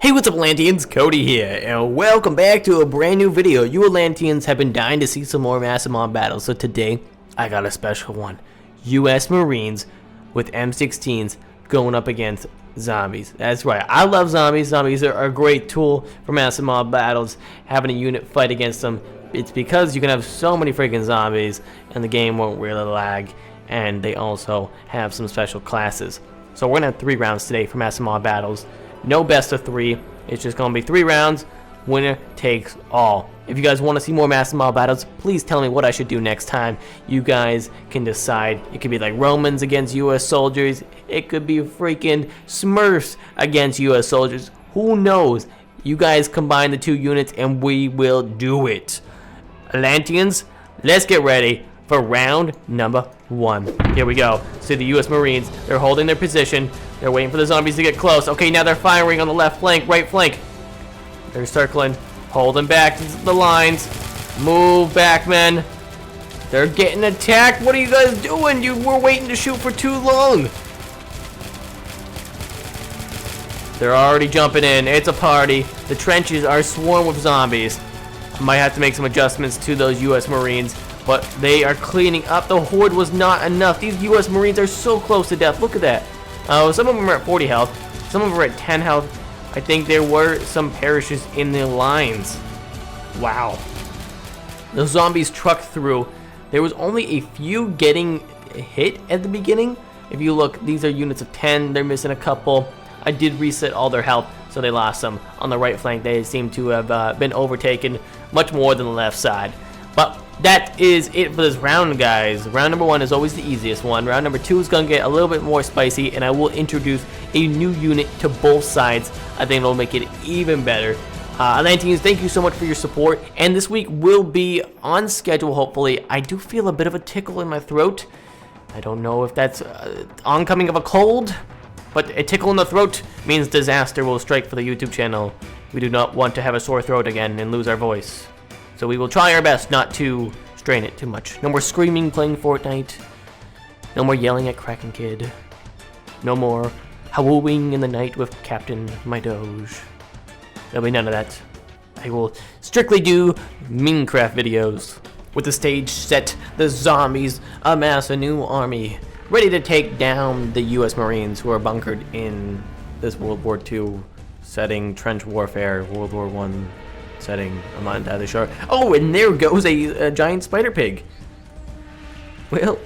Hey, what's up, Atlanteans? Cody here, and welcome back to a brand new video. You Atlanteans have been dying to see some more massive mob battles, so today I got a special one. US Marines with M16s going up against zombies. That's right, I love zombies. Zombies are a great tool for massive mob battles. Having a unit fight against them, it's because you can have so many freaking zombies and the game won't really lag, and they also have some special classes. So we're gonna have 3 rounds today for massive mob battles. No best of 3. It's just going to be 3 rounds. Winner takes all. If you guys want to see more massive mob battles, please tell me what I should do next time. You guys can decide. It could be like Romans against US soldiers. It could be freaking Smurfs against US soldiers. Who knows? You guys combine the 2 units and we will do it. Atlanteans, let's get ready for round number 1. Here we go. See the US Marines. They're holding their position. They're waiting for the zombies to get close. Okay, now they're firing on the left flank, right flank. They're circling, holding back the lines. Move back, men. They're getting attacked. What are you guys doing? You were waiting to shoot for too long. They're already jumping in. It's a party. The trenches are swarmed with zombies. I might have to make some adjustments to those US Marines, but they are cleaning up. The horde was not enough. These US Marines are so close to death. Look at that. Some of them are at 40 health. Some of them are at 10 health. I think there were some perishes in the lines. Wow. The zombies trucked through. There was only a few getting hit at the beginning. If you look, these are units of 10. They're missing a couple. I did reset all their health, so they lost some. On the right flank, they seem to have been overtaken much more than the left side. But that is it for this round, guys. Round number 1 is always the easiest one. Round number 2 is going to get a little bit more spicy, and I will introduce a new unit to both sides. I think it'll make it even better. Atlanteans, thank you so much for your support, and this week will be on schedule, hopefully. I do feel a bit of a tickle in my throat. I don't know if that's oncoming of a cold, but a tickle in the throat means disaster will strike for the YouTube channel. We do not want to have a sore throat again and lose our voice. So we will try our best not to strain it too much. No more screaming playing Fortnite. No more yelling at Kraken Kid. No more howling in the night with Captain My Doge. There'll be none of that. I will strictly do Minecraft videos. With the stage set, the zombies amass a new army, ready to take down the US Marines who are bunkered in this World War II setting, trench warfare, World War I setting. I'm not entirely sure. Oh, and there goes a giant spider pig. Well,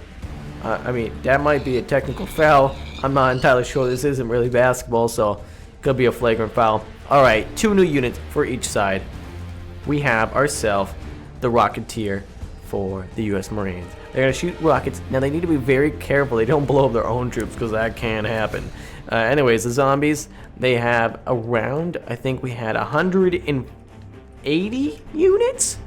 I mean, that might be a technical foul. I'm not entirely sure. This isn't really basketball, so it could be a flagrant foul. Alright, 2 new units for each side. We have ourselves the Rocketeer for the US Marines. They're going to shoot rockets. Now, they need to be very careful. They don't blow up their own troops, because that can happen. Anyways, the zombies, they have around, I think we had 180 units.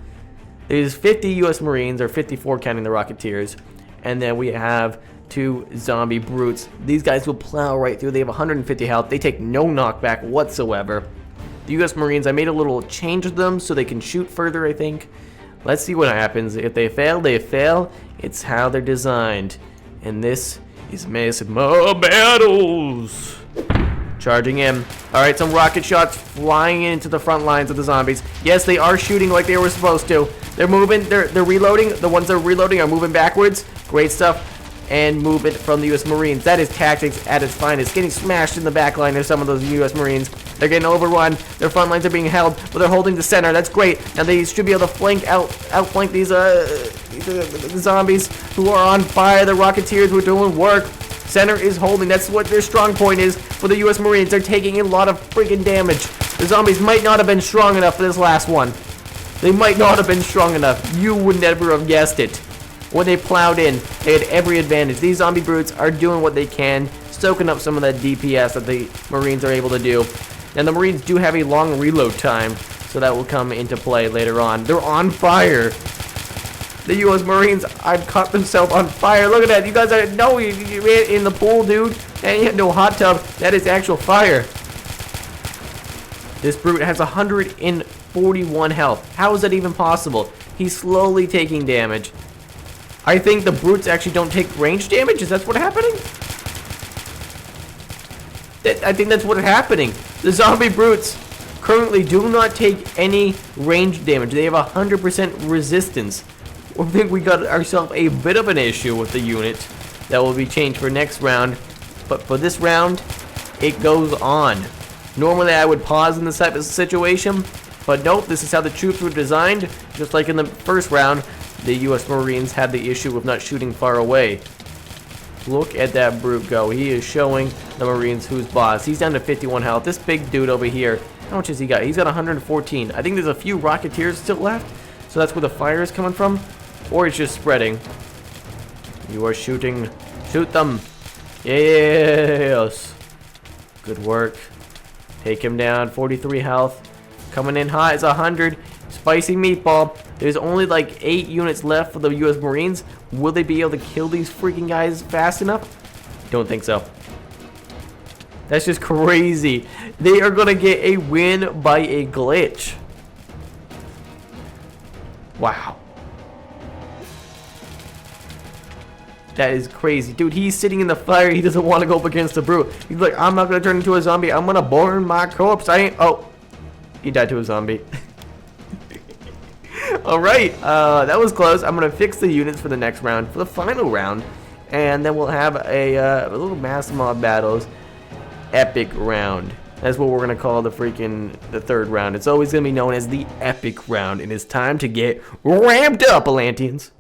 There's 50 US Marines, or 54 counting the Rocketeers, and then we have 2 zombie brutes. These guys will plow right through. They have 150 health. They take no knockback whatsoever. The US Marines, I made a little change of them so they can shoot further, I think. Let's see what happens. If they fail, they fail. It's how they're designed. And this is massive mob battles. Charging in. Alright, some rocket shots flying into the front lines of the zombies. Yes, they are shooting like they were supposed to. They're moving, they're reloading. The ones that are reloading are moving backwards. Great stuff. And movement from the US Marines. That is tactics at its finest. Getting smashed in the back line of some of those US Marines. They're getting overrun. Their front lines are being held, but they're holding the center. That's great. Now they should be able to outflank these zombies who are on fire. The Rocketeers who are doing work. Center is holding. That's what their strong point is for the US Marines. They're taking a lot of freaking damage. The zombies might not have been strong enough for this last one. They might not have been strong enough. You would never have guessed it. When they plowed in, they had every advantage. These zombie brutes are doing what they can, soaking up some of that DPS that the Marines are able to do. And the Marines do have a long reload time, so that will come into play later on. They're on fire. The US Marines have caught themselves on fire. Look at that. You guys are, no, you in the pool, dude. And you had no hot tub. That is actual fire. This brute has 141 health. How is that even possible? He's slowly taking damage. I think the brutes actually don't take range damage. Is that what's happening? I think that's what's happening. The zombie brutes currently do not take any range damage. They have 100% resistance. I think we got ourselves a bit of an issue with the unit that will be changed for next round. But for this round, it goes on. Normally I would pause in this type of situation, but nope, this is how the troops were designed. Just like in the first round, the US Marines had the issue of not shooting far away. Look at that brute go. He is showing the Marines who's boss. He's down to 51 health. This big dude over here, how much has he got? He's got 114. I think there's a few Rocketeers still left, so that's where the fire is coming from, or it's just spreading. You are shooting. Shoot them. Yes. Good work. Take him down. 43 health. Coming in hot is 100. Spicy meatball. There's only like 8 units left for the US Marines. Will they be able to kill these freaking guys fast enough? Don't think so. That's just crazy. They are gonna get a win by a glitch. Wow. That is crazy. Dude, he's sitting in the fire. He doesn't want to go up against the brute. He's like, I'm not going to turn into a zombie. I'm going to burn my corpse. I ain't... Oh. He died to a zombie. Alright. That was close. I'm going to fix the units for the next round. For the final round. And then we'll have a little mass mob battles epic round. That's what we're going to call the third round. It's always going to be known as the epic round. And it's time to get ramped up, Atlanteans.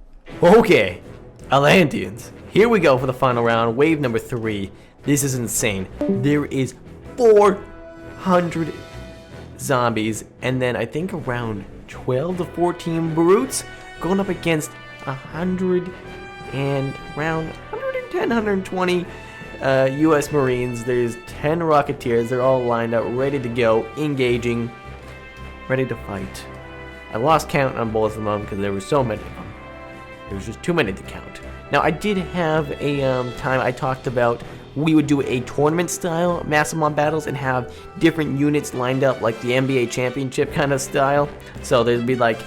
Okay. Atlanteans, here we go for the final round, wave number 3. This is insane. There is 400 zombies, and then I think around 12 to 14 brutes going up against 100 and around 110, 120 US Marines. There's 10 Rocketeers. They're all lined up, ready to go, engaging, ready to fight. I lost count on both of them because there were so many of them. There was just too many to count. Now, I did have a time I talked about we would do a tournament style massive mob battles and have different units lined up like the NBA championship kind of style. So there'd be like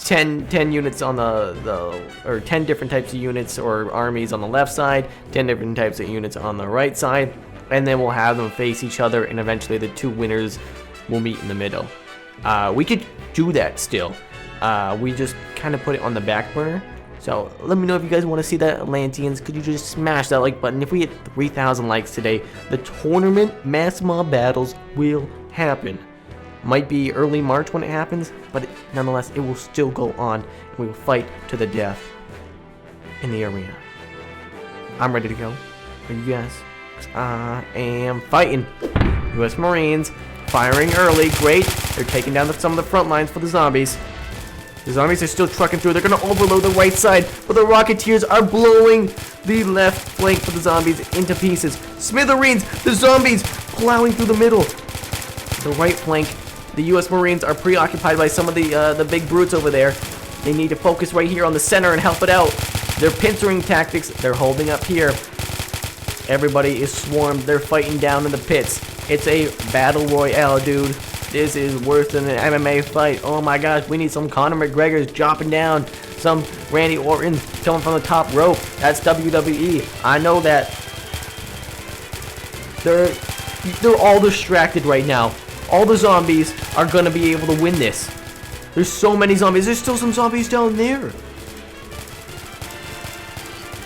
10 units on or 10 different types of units or armies on the left side, 10 different types of units on the right side, and then we'll have them face each other, and eventually the 2 winners will meet in the middle. We could do that still. We just kind of put it on the back burner. So let me know if you guys want to see that, Atlanteans. Could you just smash that like button? If we hit 3,000 likes today, the tournament mass mob battles will happen. Might be early March when it happens, but nonetheless, it will still go on. And we will fight to the death in the arena. I'm ready to go. Are you guys? 'Cause I am fighting. US Marines firing early. Great. They're taking down some of the front lines for the zombies. The zombies are still trucking through. They're going to overload the right side, but the Rocketeers are blowing the left flank for the zombies into pieces. Smithereens, the zombies plowing through the middle. The right flank, the US Marines are preoccupied by some of the big brutes over there. They need to focus right here on the center and help it out. They're pincering tactics. They're holding up here. Everybody is swarmed. They're fighting down in the pits. It's a battle royale, dude. This is worse than an MMA fight. Oh my gosh, we need some Conor McGregor's dropping down. Some Randy Orton coming from the top rope. That's WWE. I know that. They're all distracted right now. All the zombies are going to be able to win this. There's so many zombies. There's still some zombies down there.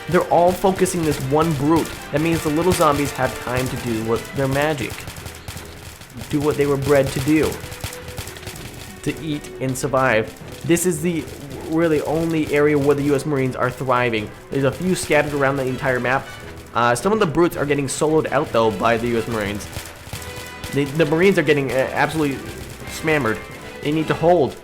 They're all focusing this one brute. That means the little zombies have time to do their magic. Do what they were bred to do. To eat and survive. This is the really only area where the US Marines are thriving. There's a few scattered around the entire map. Some of the brutes are getting soloed out though by the US Marines. The Marines are getting absolutely smammered. They need to hold.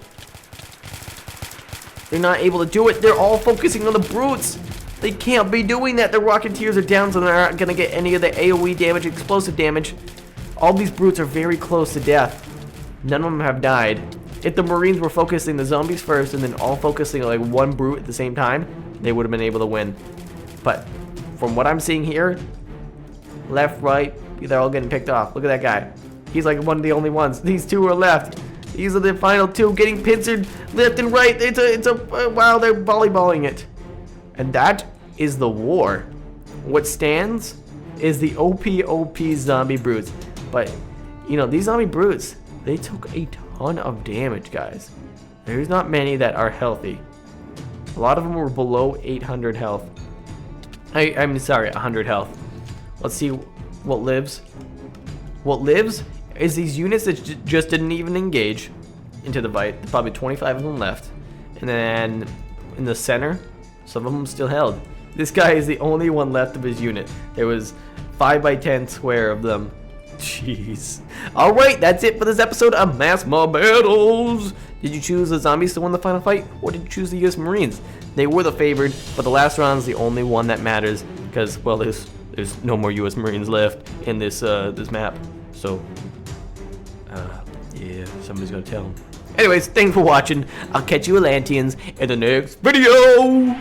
They're not able to do it. They're all focusing on the brutes. They can't be doing that. The Rocketeers are down, so they're not going to get any of the AoE damage, explosive damage. All these brutes are very close to death. None of them have died. If the Marines were focusing the zombies first and then all focusing on like one brute at the same time, they would have been able to win. But from what I'm seeing here, left, right, they're all getting picked off. Look at that guy. He's like one of the only ones. These 2 are left. These are the final 2 getting pincered left and right. Wow, they're volleyballing it. And that is the war. What stands is the OP zombie brutes. But you know, these zombie brutes, they took a ton of damage, guys. There's not many that are healthy. A lot of them were below 800 health. I'm sorry, 100 health. Let's see what lives. What lives is these units that just didn't even engage into the fight. Probably 25 of them left. And then in the center, some of them still held. This guy is the only one left of his unit. There was 5x10 square of them. Jeez. Alright, that's it for this episode of Mass Mob Battles. Did you choose the zombies to win the final fight, or did you choose the US Marines? They were the favored, but the last round's the only one that matters because, well, there's no more US Marines left in this this map. So, yeah, somebody's gonna tell them. Anyways, thanks for watching. I'll catch you Atlanteans in the next video.